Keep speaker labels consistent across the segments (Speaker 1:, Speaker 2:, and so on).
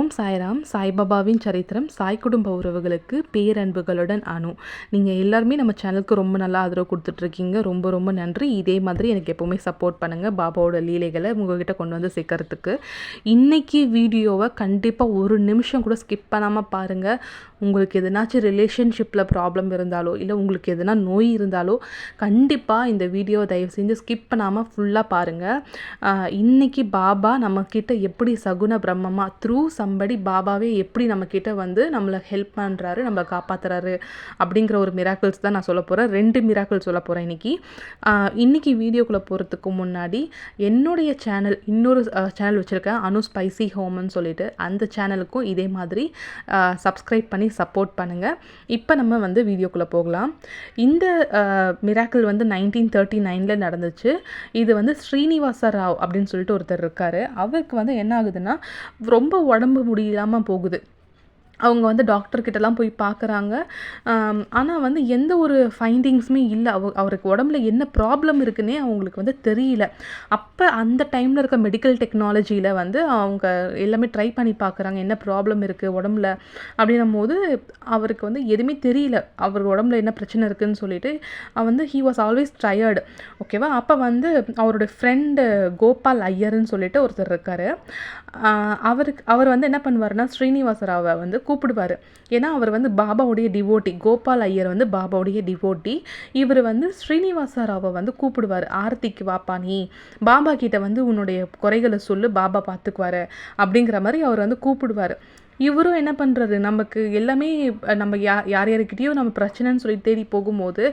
Speaker 1: ஓம் சாய்ராம். சாய்பாபாவின் சரித்திரம் சாய் குடும்ப உறவுகளுக்கு பேரன்புகளுடன் அனு. நீங்கள் எல்லாருமே நம்ம சேனலுக்கு ரொம்ப நல்லா ஆதரவு கொடுத்துட்ருக்கீங்க. ரொம்ப ரொம்ப நன்றி. இதே மாதிரி எனக்கு எப்போவுமே சப்போர்ட் பண்ணுங்கள், பாபாவோட லீலைகளை உங்கள்கிட்ட கொண்டு வந்து சேர்க்கறதுக்கு. இன்றைக்கி வீடியோவை கண்டிப்பாக ஒரு நிமிஷம் கூட ஸ்கிப் பண்ணாமல் பாருங்கள். உங்களுக்கு எதனாச்சும் ரிலேஷன்ஷிப்பில் ப்ராப்ளம் இருந்தாலோ இல்லை உங்களுக்கு எதனா நோய் இருந்தாலோ கண்டிப்பாக இந்த வீடியோவை தயவு செஞ்சு ஸ்கிப் பண்ணாமல் ஃபுல்லாக பாருங்கள். இன்றைக்கி பாபா நம்மக்கிட்ட எப்படி சகுன பிரம்மமாக த்ரூ சம்படி பாபாவே எப்படி நம்மக்கிட்ட வந்து நம்மளை ஹெல்ப் பண்ணுறாரு, நம்மளை காப்பாற்றுறாரு அப்படிங்கிற ஒரு மிராக்கிள்ஸ் தான் நான் சொல்ல போகிறேன். 2 மிராக்கிள்ஸ் சொல்ல போகிறேன் இன்றைக்கி வீடியோக்குள்ளே போகிறதுக்கு முன்னாடி என்னுடைய சேனல், இன்னொரு சேனல் வச்சுருக்கேன், அனு ஸ்பைசி ஹோம்னு சொல்லிட்டு, அந்த சேனலுக்கும் இதே மாதிரி சப்ஸ்கிரைப் பண்ணி சப்போர்ட் பண்ணுங்கள். இப்போ நம்ம வந்து வீடியோக்குள்ளே போகலாம். இந்த மிராக்கிள் வந்து 1939 நடந்துச்சு. இது வந்து ஸ்ரீனிவாச ராவ் அப்படின்னு சொல்லிட்டு ஒருத்தர் இருக்கார். அவருக்கு வந்து என்ன ஆகுதுன்னா ரொம்ப உடம்பு முடியாமல் போகுது. அவங்க வந்து டாக்டர்கிட்டலாம் போய் பார்க்குறாங்க. ஆனால் வந்து எந்த ஒரு ஃபைண்டிங்ஸுமே இல்லை. அவருக்கு உடம்புல என்ன ப்ராப்ளம் இருக்குன்னே அவங்களுக்கு வந்து தெரியல. அப்போ அந்த டைமில் இருக்க மெடிக்கல் டெக்னாலஜியில் வந்து அவங்க எல்லாமே ட்ரை பண்ணி பார்க்குறாங்க, என்ன ப்ராப்ளம் இருக்குது உடம்புல அப்படின்னும் போது அவருக்கு வந்து எதுவுமே தெரியல, அவர் உடம்புல என்ன பிரச்சனை இருக்குதுன்னு சொல்லிட்டு வந்து ஹீ வாஸ் ஆல்வேஸ் டயர்டு. ஓகேவா? அப்போ வந்து அவரோட ஃப்ரெண்டு கோபால் ஐயர்னு சொல்லிட்டு ஒருத்தர் இருக்கார். அவர் வந்து என்ன பண்ணுவார்னா ஸ்ரீனிவாசராவை வந்து கூப்பிடுவார். ஏன்னா அவர் வந்து பாபாவுடைய டிவோட்டி. கோபால் ஐயர் வந்து பாபாவுடைய டிவோட்டி. இவர் வந்து ஸ்ரீனிவாசராவை வந்து கூப்பிடுவார். ஆரத்திக்கு வாப்பா, நீ பாபா கிட்ட வந்து உன்னுடைய குறைகளை சொல்லு, பாபா பார்த்துக்குவார் அப்படிங்கிற மாதிரி அவர் வந்து கூப்பிடுவார். இவரும் என்ன பண்ணுறது, நமக்கு எல்லாமே நம்ம யார்கிட்டயோ நம்ம பிரச்சனைன்னு சொல்லி தேடி போகும்போது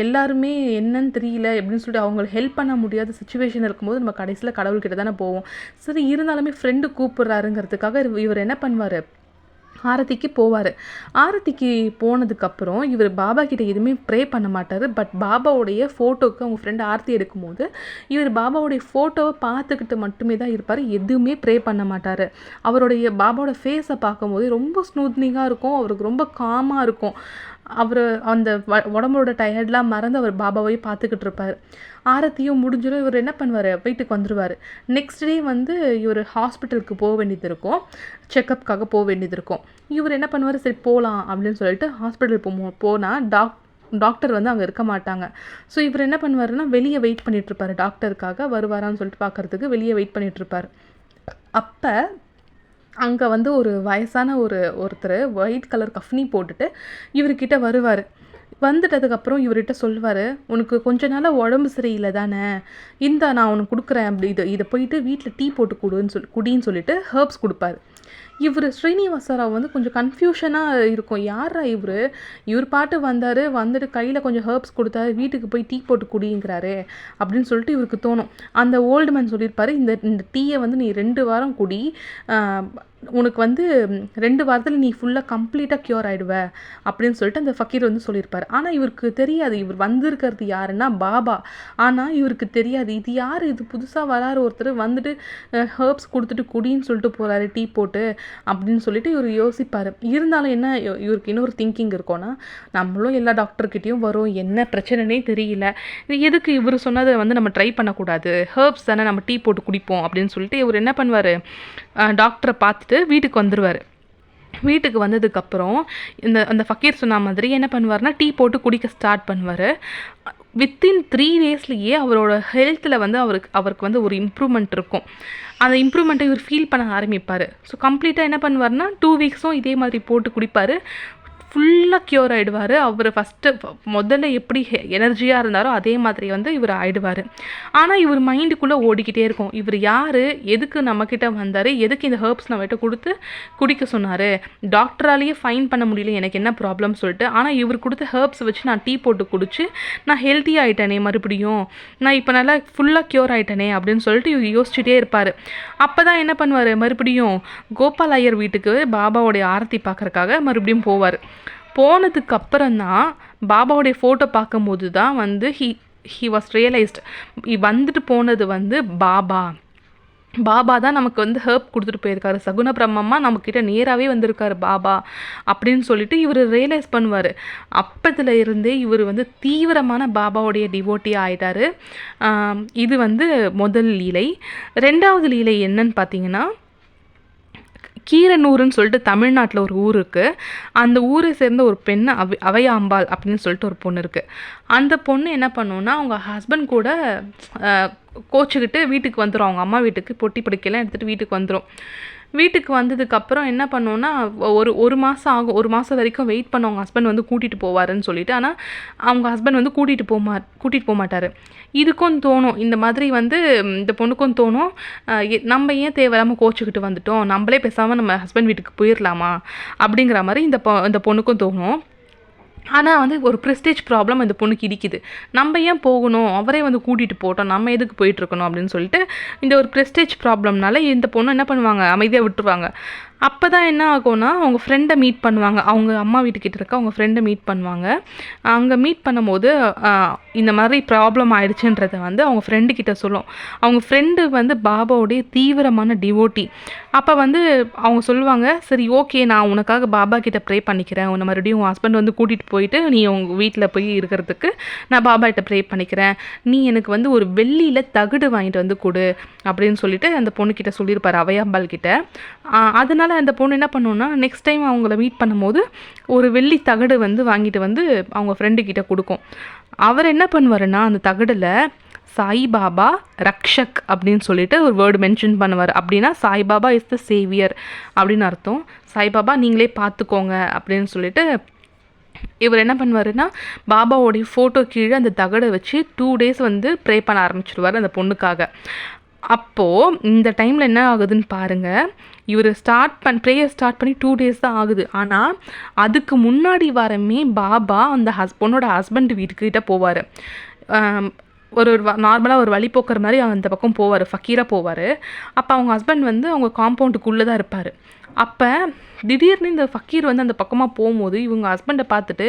Speaker 1: எல்லாருமே என்னன்னு தெரியல அப்படின்னு சொல்லிட்டு அவங்களுக்கு ஹெல்ப் பண்ண முடியாத சுச்சுவேஷன் இருக்கும்போது நம்ம கடைசியில் கடவுள்கிட்ட தானே போவோம். சரி, இருந்தாலுமே ஃப்ரெண்டு கூப்பிட்றாருங்கிறதுக்காக இவர் என்ன பண்ணுவார், ஆரத்திக்கு போவார். ஆரத்திக்கு போனதுக்கப்புறம் இவர் பாபா கிட்ட எதுவுமே ப்ரே பண்ண மாட்டார். பட் பாபாவுடைய ஃபோட்டோவுக்கு அவங்க ஃப்ரெண்டு ஆரத்தி எடுக்கும்போது இவர் பாபாவுடைய ஃபோட்டோவை பார்த்துக்கிட்டு மட்டுமே தான் இருப்பார். எதுவுமே ப்ரே பண்ண மாட்டார். அவருடைய பாபாவோட ஃபேஸை பார்க்கும்போது ரொம்ப ஸ்மூத்னிங்காக இருக்கும், அவருக்கு ரொம்ப காமாக இருக்கும். அவர் அந்த உடம்போட டயர்ட்லாம் மறந்து அவர் பாபாவை பார்த்துக்கிட்டு இருப்பார். ஆரத்தியும் முடிஞ்சிடும். இவர் என்ன பண்ணுவார், வீட்டுக்கு வந்துடுவார். நெக்ஸ்ட் டே வந்து இவர் ஹாஸ்பிட்டலுக்கு போக வேண்டியது இருக்கும், செக்கப்புக்காக போக வேண்டியது இருக்கும். இவர் என்ன பண்ணுவார், சரி போகலாம் அப்படின்னு சொல்லிட்டு ஹாஸ்பிட்டல் போனால் டாக்டர் வந்து அங்கே இருக்க மாட்டாங்க. ஸோ இவர் என்ன பண்ணுவாருன்னா வெளியே வெயிட் பண்ணிகிட்ருப்பார், டாக்டருக்காக வருவாரான்னு சொல்லிட்டு பார்க்குறதுக்கு வெளியே வெயிட் பண்ணிகிட்ருப்பார். அப்போ அங்கே வந்து ஒரு வயசான ஒருத்தர் ஒயிட் கலர் கஃப்னி போட்டுட்டு இவர்கிட்ட வருவார். வந்துட்டதுக்கப்புறம் இவர்கிட்ட சொல்லுவார், உனக்கு கொஞ்ச நாளாக உடம்பு சரியில்லை தானே, நான் உனக்கு கொடுக்குறேன், அப்படி இதை போயிட்டு வீட்டில் டீ போட்டு குடின்னு சொல்லிட்டு ஹர்ப்ஸ் கொடுப்பாரு. இவர் ஸ்ரீனிவாசராவ் வந்து கொஞ்சம் கன்ஃபியூஷனாக இருக்கும், யாரா இவர் பாட்டு வந்துட்டு கையில் கொஞ்சம் ஹர்ப்ஸ் கொடுத்தாரு, வீட்டுக்கு போய் டீ போட்டு குடிங்கிறாரு அப்படின்னு சொல்லிட்டு இவருக்கு தோணும். அந்த ஓல்டு மேன் சொல்லியிருப்பார், இந்த டீயை வந்து நீ 2 வாரம் குடி, உனக்கு வந்து 2 வாரத்தில் நீ ஃபுல்லாக கம்ப்ளீட்டாக க்யூர் ஆகிடுவ அப்படின்னு சொல்லிட்டு அந்த ஃபக்கீர் வந்து சொல்லியிருப்பார். ஆனால் இவருக்கு தெரியாது இவர் வந்திருக்கிறது யாருன்னா பாபா. ஆனால் இவருக்கு தெரியாது இது யார், இது புதுசாக வராரு ஒருத்தர் வந்துட்டு ஹர்ப்ஸ் கொடுத்துட்டு குடின்னு சொல்லிட்டு போகிறாரு டீ போட்டு அப்படின்னு சொல்லிட்டு இவர் யோசிப்பார். இருந்தாலும் என்ன, இவருக்கு இன்னொரு திங்கிங் இருக்கும்னா, நம்மளும் எல்லா டாக்டர்கிட்டையும் வரும், என்ன பிரச்சனைனே தெரியல, எதுக்கு இவர் சொன்னதை வந்து நம்ம ட்ரை பண்ணக்கூடாது, ஹர்ப்ஸ் தானே, நம்ம டீ போட்டு குடிப்போம் அப்படின்னு சொல்லிட்டு இவர் என்ன பண்ணுவார், டாக்டரை பார்த்துட்டு வீட்டுக்கு வந்துடுவார். வீட்டுக்கு வந்ததுக்கப்புறம் அந்த ஃபக்கீர் சொன்ன மாதிரி என்ன பண்ணுவார்னா டீ போட்டு குடிக்க ஸ்டார்ட் பண்ணுவார். வித்தின் 3 டேஸ்லேயே அவரோட ஹெல்த்தில் வந்து அவருக்கு வந்து ஒரு இம்ப்ரூவ்மெண்ட் இருக்கும். அந்த இம்ப்ரூவ்மெண்ட்டை இவர் ஃபீல் பண்ண ஆரம்பிப்பார். ஸோ கம்ப்ளீட்டாக என்ன பண்ணுவார்னா 2 வீக்ஸும் இதே மாதிரி போட்டு குடிப்பார், ஃபுல்லாக க்யூர் ஆகிடுவார். அவர் முதல்ல எப்படி எனர்ஜியாக இருந்தாரோ அதே மாதிரி வந்து இவர் ஆகிடுவார். ஆனால் இவர் மைண்டுக்குள்ளே ஓடிக்கிட்டே இருக்கும், இவர் யார், எதுக்கு நம்மக்கிட்ட வந்தார், எதுக்கு இந்த ஹர்ப்ஸ் நம்மகிட்ட கொடுத்து குடிக்க சொன்னார், டாக்டராலேயே ஃபைன் பண்ண முடியல எனக்கு என்ன ப்ராப்ளம் சொல்லிட்டு, ஆனால் இவர் கொடுத்த ஹர்ப்ஸ் வச்சு நான் டீ போட்டு குடிச்சு நான் ஹெல்த்தி ஆகிட்டேனே, மறுபடியும் நான் இப்போ நல்லா ஃபுல்லாக க்யூர் ஆகிட்டேனே அப்படின்னு சொல்லிட்டு இவர் யோசிச்சுட்டே இருப்பார். அப்போ தான் என்ன பண்ணுவார், மறுபடியும் கோபால் ஐயர் வீட்டுக்கு பாபாவோடைய ஆரத்தி பார்க்குறக்காக மறுபடியும் போவார். போனதுக்கு அப்புறம் தான் பாபாவுடைய ஃபோட்டோ பார்க்கும்போது தான் வந்து ஹி வாஸ் ரியலைஸ்ட், வந்துட்டு போனது வந்து பாபா தான் நமக்கு வந்து ஹெல்ப் கொடுத்துட்டு போயிருக்காரு, சகுன பிரம்மமாக நம்மக்கிட்ட நேராகவே வந்திருக்காரு பாபா அப்படின்னு சொல்லிட்டு இவர் ரியலைஸ் பண்ணுவார். அப்பத்துல இருந்தே இவர் வந்து தீவிரமான பாபாவுடைய டிவோட்டியாக ஆகிட்டார். இது வந்து முதல் லீலை. 2வது லீலை என்னன்னு பார்த்தீங்கன்னா, கீரனூருன்னு சொல்லிட்டு தமிழ்நாட்டில் ஒரு ஊர் இருக்குது. அந்த ஊரை சேர்ந்த ஒரு பெண் அவையாம்பாள் அப்படின்னு சொல்லிட்டு ஒரு பொண்ணு இருக்குது. அந்த பொண்ணு என்ன பண்ணுன்னா அவங்க ஹஸ்பண்ட் கூட கோச்சிக்கிட்டு வீட்டுக்கு வந்துடும். அவங்க அம்மா வீட்டுக்கு பொட்டி படுக்கையெல்லாம் எடுத்துகிட்டு வீட்டுக்கு வந்துடும். வீட்டுக்கு வந்ததுக்கப்புறம் என்ன பண்ணோன்னா ஒரு மாதம் ஆகும். ஒரு மாதம் வரைக்கும் வெயிட் பண்ண அவங்க ஹஸ்பண்ட் வந்து கூட்டிகிட்டு போவாருன்னு சொல்லிட்டு. ஆனால் அவங்க ஹஸ்பண்ட் வந்து கூட்டிகிட்டு போக மாட்டார். இதுக்கும் தோணும், இந்த மாதிரி வந்து இந்த பொண்ணுக்கும் தோணும், நம்ம ஏன் தேவையில்லாமல் கோச்சிக்கிட்டு வந்துட்டோம், நம்மளே பேசாமல் நம்ம ஹஸ்பண்ட் வீட்டுக்கு போயிடலாமா அப்படிங்கிற மாதிரி இந்த பொண்ணுக்கும் தோணும். ஆனால் வந்து ஒரு ப்ரெஸ்டேஜ் ப்ராப்ளம் இந்த பொண்ணுக்கு இடிக்குது. நம்ம ஏன் போகணும், அவரே வந்து கூட்டிகிட்டு போட்டோம், நம்ம எதுக்கு போயிட்டுருக்கணும் அப்படின்னு சொல்லிட்டு இந்த ஒரு ப்ரெஸ்டேஜ் ப்ராப்ளம்னால இந்த பொண்ணு என்ன பண்ணுவாங்க, அமைதியாக விட்டுருவாங்க. அப்போ தான் என்ன ஆகும்னா அவங்க ஃப்ரெண்டை மீட் பண்ணுவாங்க. அவங்க அம்மா வீட்டுக்கிட்ட இருக்க அவங்க ஃப்ரெண்டை மீட் பண்ணுவாங்க. அங்கே மீட் பண்ணும்போது இந்த மாதிரி ப்ராப்ளம் ஆயிடுச்சுன்றதை வந்து அவங்க ஃப்ரெண்டுக்கிட்ட சொல்லும். அவங்க ஃப்ரெண்டு வந்து பாபாவுடைய தீவிரமான டிவோட்டி. அப்போ வந்து அவங்க சொல்லுவாங்க, சரி ஓகே, நான் உனக்காக பாபா கிட்ட ப்ரே பண்ணிக்கிறேன், உன்னை மறுபடியும் உன் ஹஸ்பண்ட் வந்து கூட்டிகிட்டு போயிட்டு நீ உங்கள் வீட்டில் போய் இருக்கிறதுக்கு நான் பாபா கிட்ட ப்ரே பண்ணிக்கிறேன், நீ எனக்கு வந்து ஒரு வெள்ளியில் தகடு வாங்கிட்டு வந்து கொடு அப்படின்னு சொல்லிட்டு அந்த பொண்ணுக்கிட்ட சொல்லியிருப்பார், அவையாம்பாள் கிட்ட. அதனால் அந்த பொண்ணு என்ன பண்ணுன்னா நெக்ஸ்ட் டைம் அவங்கள மீட் பண்ணும்போது ஒரு வெள்ளி தகடு வந்து வாங்கிட்டு வந்து அவங்க ஃப்ரெண்டுக்கிட்ட கொடுக்கும். அவர் என்ன பண்ணுவாருன்னா அந்த தகடில் சாய்பாபா ரக்ஷக் அப்படின்னு சொல்லிட்டு ஒரு வேர்டு மென்ஷன் பண்ணுவார். அப்படின்னா சாய்பாபா இஸ் த சேவியர் அப்படின்னு அர்த்தம். சாய்பாபா நீங்களே பார்த்துக்கோங்க அப்படின்னு சொல்லிட்டு இவர் என்ன பண்ணுவாருன்னா பாபாவோடைய ஃபோட்டோ கீழே அந்த தகடை வச்சு 2 days வந்து ப்ரே பண்ண ஆரம்பிச்சிடுவார் அந்த பொண்ணுக்காக. அப்போது இந்த டைமில் என்ன ஆகுதுன்னு பாருங்கள், இவர் ப்ரேயர் ஸ்டார்ட் பண்ணி 2 days தான் ஆகுது. ஆனால் அதுக்கு முன்னாடி வாரமே பாபா அந்த பொண்ணோட ஹஸ்பண்ட் வீட்டுக்கிட்ட போவார். நார்மலாக ஒரு வழி போக்குற மாதிரி அந்த பக்கம் போவார், ஃபக்கீராக போவார். அப்போ அவங்க ஹஸ்பண்ட் வந்து அவங்க காம்பவுண்டுக்குள்ளே தான் இருப்பார். அப்போ திடீர்னு இந்த ஃபக்கீர் வந்து அந்த பக்கமாக போகும்போது இவங்க ஹஸ்பண்டை பார்த்துட்டு,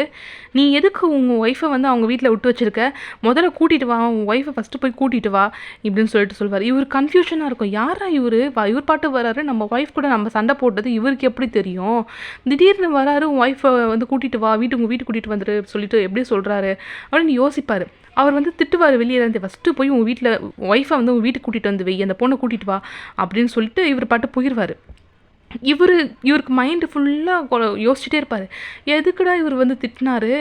Speaker 1: நீ எதுக்கு உங்கள் ஒய்ஃபை வந்து அவங்க வீட்டில் விட்டு வச்சுருக்க, முதல்ல கூட்டிகிட்டு வா, உங்கள் ஒய்ஃபை ஃபஸ்ட்டு போய் கூட்டிகிட்டு வா இப்படின்னு சொல்லிட்டு சொல்வார். இவர் கன்ஃபியூஷனாக இருக்கும், யாரா இவர் பாட்டு வராரு, நம்ம ஒய்ஃப் கூட நம்ம சண்டை போட்டது இவருக்கு எப்படி தெரியும், திடீர்னு வராரு உன் ஒய்ஃபை வந்து கூட்டிகிட்டு வா, உங்கள் வீட்டுக்கு கூட்டிகிட்டு வந்துட்டு சொல்லிட்டு எப்படி சொல்கிறாரு அப்படின்னு யோசிப்பார். அவர் வந்து திட்டுவார், வெளியே இருந்து ஃபஸ்ட்டு போய் உங்கள் வீட்டில் ஒய்ஃபை வந்து உங்கள் வீட்டுக்கு கூட்டிகிட்டு வந்து வை, அந்த பொண்ணை கூட்டிகிட்டு வா அப்படின்னு சொல்லிட்டு இவர் பாட்டு போயிடுவார். இவருக்கு மைண்டு ஃபுல்லாக யோசிச்சுட்டே இருப்பார், எதுக்குடா இவர் வந்து திட்டினாரு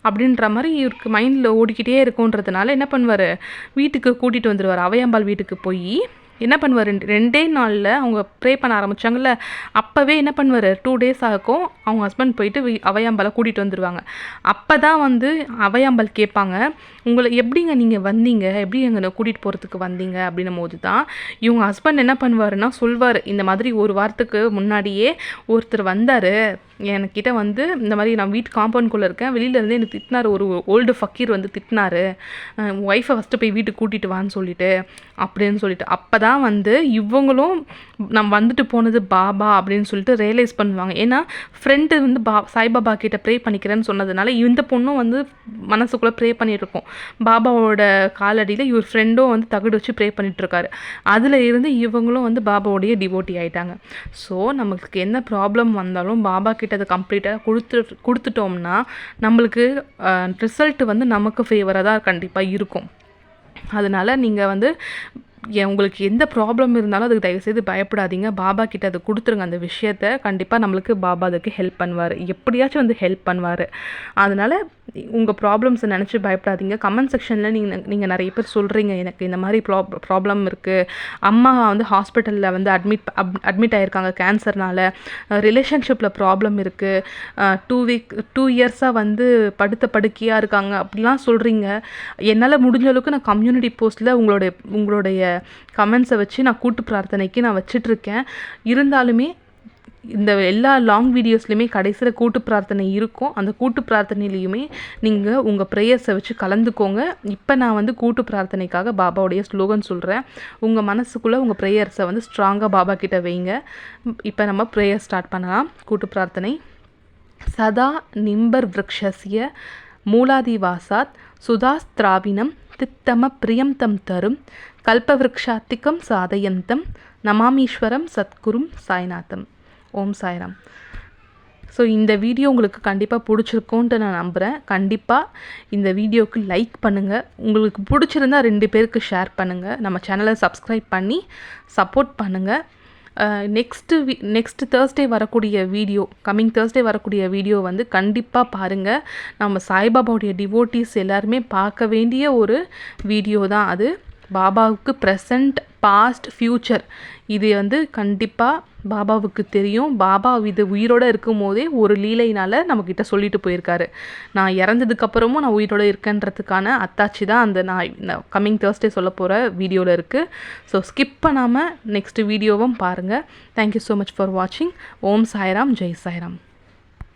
Speaker 1: அப்படின்ற மாதிரி இவருக்கு மைண்டில் ஓடிக்கிட்டே இருக்குன்றதுனால என்ன பண்ணுவார், வீட்டுக்கு கூட்டிகிட்டு வந்துடுவார். அவையாம்பாள் வீட்டுக்கு போய் என்ன பண்ணுவார், 2 நாளில் அவங்க ப்ரே பண்ண ஆரம்பித்தாங்கல்ல, அப்போவே என்ன பண்ணுவார், 2 days ஆகும் அவங்க ஹஸ்பண்ட் போயிட்டு அவையாம்பாலை கூட்டிகிட்டு வந்துடுவாங்க. அப்போ தான் வந்து அவையாம்பாள் கேட்பாங்க, உங்களை எப்படிங்க நீங்கள் வந்தீங்க, எப்படி எங்களை கூட்டிகிட்டு போகிறதுக்கு வந்தீங்க அப்படின்னும் போது தான் இவங்க ஹஸ்பண்ட் என்ன பண்ணுவாருன்னா சொல்வார், இந்த மாதிரி ஒரு வாரத்துக்கு முன்னாடியே ஒருத்தர் வந்தார் என்கிட்ட வந்து, இந்த மாதிரி நான் வீட்டு காம்பவுண்ட்குள்ளே இருக்கேன், வெளியிலேருந்து எனக்கு திட்டினார், ஒரு ஓல்டு ஃபக்கீர் வந்து திட்டினார், ஒய்ஃபை ஃபஸ்ட்டு போய் வீட்டுக்கு கூட்டிகிட்டு வான்னு சொல்லிட்டு அப்படின்னு சொல்லிட்டு. அப்போ தான் வந்து இவங்களும் நம்ம வந்துட்டு போனது பாபா அப்படின்னு சொல்லிட்டு ரியலைஸ் பண்ணுவாங்க. ஏன்னா ஃப்ரெண்டு வந்து சாய்பாபா கிட்ட ப்ரே பண்ணிக்கிறேன்னு சொன்னதுனால இந்த பொண்ணும் வந்து மனசுக்குள்ளே ப்ரே பண்ணியிருக்கோம். பாபாவோட காலடியில் இவர் ஃப்ரெண்டும் வந்து தகடு வச்சு ப்ரே பண்ணிகிட்ருக்காரு. அதில் இருந்து இவங்களும் வந்து பாபாவோடைய டிவோட்டி ஆகிட்டாங்க. ஸோ நமக்கு என்ன ப்ராப்ளம் வந்தாலும் பாபா கிட்ட அதை கம்ப்ளீட்டாக கொடுத்துட்டோம்னா நம்மளுக்கு ரிசல்ட் வந்து நமக்கு ஃபேவராக தான் கண்டிப்பாக இருக்கும். அதனால் நீங்கள் வந்து உங்களுக்கு எந்த ப்ராப்ளம் இருந்தாலும் அதுக்கு தயவுசெய்து பயப்படாதீங்க, பாபா கிட்ட அதை கொடுத்துருங்க. அந்த விஷயத்த கண்டிப்பாக நம்மளுக்கு பாபா அதுக்கு ஹெல்ப் பண்ணுவார், எப்படியாச்சும் வந்து ஹெல்ப் பண்ணுவார். அதனால் உங்கள் ப்ராப்ளம்ஸை நினச்சி பயப்படாதீங்க. கமெண்ட் செக்ஷனில் நீங்கள் நிறைய பேர் சொல்கிறீங்க, எனக்கு இந்த மாதிரி ப்ராப்ளம் இருக்குது, அம்மா வந்து ஹாஸ்பிட்டலில் வந்து அட்மிட் ஆகிருக்காங்க கேன்சர்னால், ரிலேஷன்ஷிப்பில் ப்ராப்ளம் இருக்குது, 2 இயர்ஸாக வந்து படுக்கையாக இருக்காங்க அப்படிலாம் சொல்கிறீங்க. என்னால் முடிஞ்ச அளவுக்கு நான் கம்யூனிட்டி போஸ்ட்டில் உங்களுடைய கமெண்ட்ஸை வச்சு நான் கூட்டு பிரார்த்தனைக்கு நான் வச்சிட்ருக்கேன். இருந்தாலுமே இந்த எல்லா லாங் வீடியோஸ்லையுமே கடைசியில் கூட்டு பிரார்த்தனை இருக்கும். அந்த கூட்டு பிரார்த்தனையிலையுமே நீங்கள் உங்கள் ப்ரேயர்ஸை வச்சு கலந்துக்கோங்க. இப்போ நான் வந்து கூட்டு பிரார்த்தனைக்காக பாபாவுடைய ஸ்லோகன் சொல்கிறேன். உங்கள் மனசுக்குள்ளே உங்கள் ப்ரேயர்ஸை வந்து ஸ்ட்ராங்காக பாபா கிட்ட வைங்க. இப்போ நம்ம ப்ரேயர் ஸ்டார்ட் பண்ணலாம். கூட்டு பிரார்த்தனை. சதா நிம்பர் விரக்ஷஸ்ய மூலாதிவாசாத் சுதாஸ்திராவினம் தித்தம பிரியம் தம் தரும் கல்பவிருக்ஷாத்திகம் சாதயந்தம் நமாமீஸ்வரம் சத்குரும் சாய்நாதம். ஓம் சாய்ராம். ஸோ இந்த வீடியோ உங்களுக்கு கண்டிப்பாக பிடிச்சிருக்கோன்ட்டு நான் நம்புகிறேன். கண்டிப்பாக இந்த வீடியோவுக்கு லைக் பண்ணுங்கள். உங்களுக்கு பிடிச்சிருந்தா 2 பேருக்கு ஷேர் பண்ணுங்கள். நம்ம சேனலை சப்ஸ்கிரைப் பண்ணி சப்போர்ட் பண்ணுங்கள். நெக்ஸ்ட் தேர்ஸ்டே வரக்கூடிய வீடியோ, கம்மிங் தேர்ஸ்டே வரக்கூடிய வீடியோ வந்து கண்டிப்பாக பாருங்கள். நம்ம சாய்பாபாவுடைய டிவோட்டீஸ் எல்லாருமே பார்க்க வேண்டிய ஒரு வீடியோ தான் அது. பாபாவுக்கு ப்ரெசண்ட், பாஸ்ட், ஃப்யூச்சர் இது வந்து கண்டிப்பாக பாபாவுக்கு தெரியும். பாபா இது உயிரோடு இருக்கும் போதே ஒரு லீலையினால் நம்மக்கிட்ட சொல்லிட்டு போயிருக்காரு. நான் இறந்ததுக்கப்புறமும் நான் உயிரோடு இருக்கேன்றதுக்கான அத்தாட்சி தான் அந்த நான் கம்மிங் தேர்ஸ்டே சொல்ல போகிற வீடியோவில் இருக்குது. ஸோ ஸ்கிப் பண்ணாமல் நெக்ஸ்ட் வீடியோவும் பாருங்கள். தேங்க்யூ ஸோ மச் ஃபார் வாட்சிங். ஓம் சாய்ராம், ஜெய் சாய்ராம்.